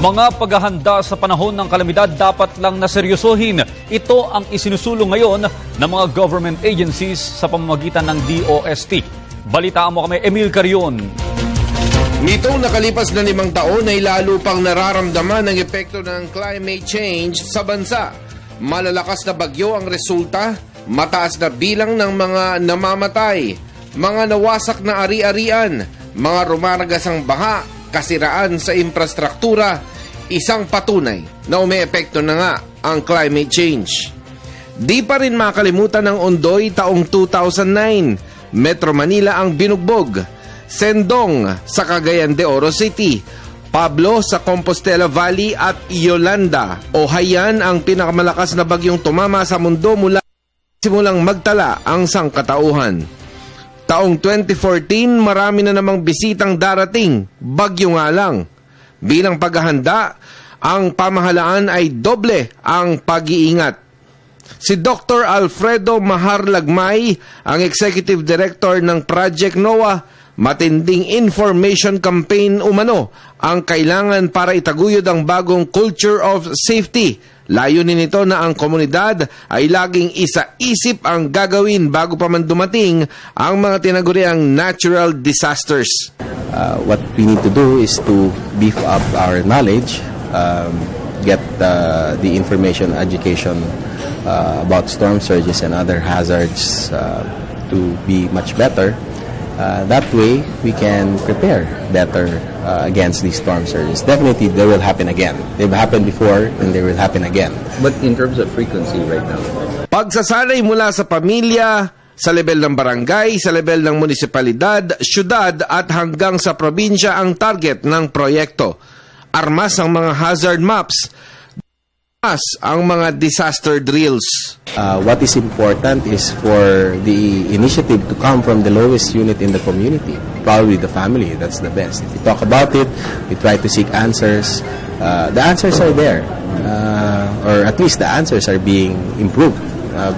Mga paghahanda sa panahon ng kalamidad dapat lang naseryosohin. Ito ang isinusulong ngayon ng mga government agencies sa pamamagitan ng DOST. Balitaan mo kami, Emil Carion. Nitong nakalipas na 5 taon ay lalo pang nararamdaman ang epekto ng climate change sa bansa. Malalakas na bagyo ang resulta, mataas na bilang ng mga namamatay, mga nawasak na ari-arian, mga rumaragasang baha, kasiraan sa infrastruktura, isang patunay na umeepekto na nga ang climate change. Di pa rin makalimutan ng Ondoy taong 2009, Metro Manila ang binugbog, Sendong sa Cagayan de Oro City, Pablo sa Compostela Valley at Yolanda o Haiyan ang pinakamalakas na bagyong tumama sa mundo mula simulang magtala ang sangkatauhan. Taong 2014, marami na namang bisitang darating, bagyo nga lang. Bilang paghahanda, ang pamahalaan ay doble ang pag-iingat. Si Dr. Alfredo Mahar Lagmay, ang Executive Director ng Project NOAA, matinding information campaign umano ang kailangan para itaguyod ang bagong culture of safety. Layunin nito na ang komunidad ay laging isa-isip ang gagawin bago pa man dumating ang mga tinaguriang natural disasters. What we need to do is to beef up our knowledge, get the information, education about storm surges and other hazards to be much better. That way, we can prepare better against these storm surges. Definitely, they will happen again. They've happened before, and they will happen again. But in terms of frequency right now? Pagsasanay mula sa pamilya, sa level ng barangay, sa level ng munisipalidad, syudad at hanggang sa probinsya ang target ng proyekto. Armas ang mga hazard maps, ang mga disaster drills. What is important is for the initiative to come from the lowest unit in the community, probably the family. That's the best. If we talk about it, we try to seek answers. The answers are there, or at least the answers are being improved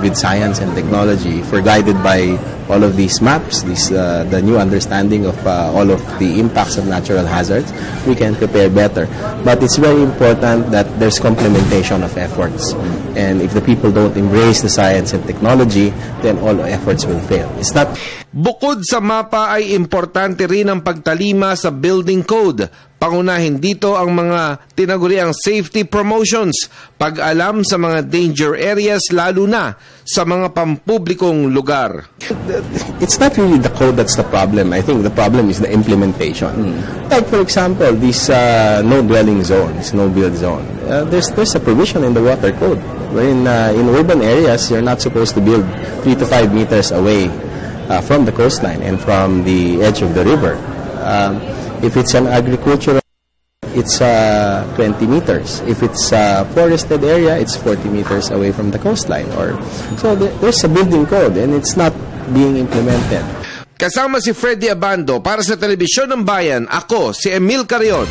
with science and technology. If we're guided by all of these maps, the new understanding of all of the impacts of natural hazards, we can prepare better. But it's very important that there's complementation of efforts. And if the people don't embrace the science and technology, then all efforts will fail. It's not... Bukod sa mapa ay importante rin ang pagtalima sa building code. Pangunahin dito ang mga tinaguriang safety promotions, pag-alam sa mga danger areas lalo na sa mga pampublikong lugar. It's not really the code that's the problem. I think the problem is the implementation. Like for example, this no-dwelling zone, this no-build zone. There's a provision in the water code wherein in urban areas you're not supposed to build 3 to 5 meters away from the coastline and from the edge of the river. If it's an agricultural, it's 20 meters. If it's a forested area, it's 40 meters away from the coastline. So there's a building code and it's not being implemented. Kasama si Freddy Abando para sa Telebisyon ng Bayan, ako si Emil Carion.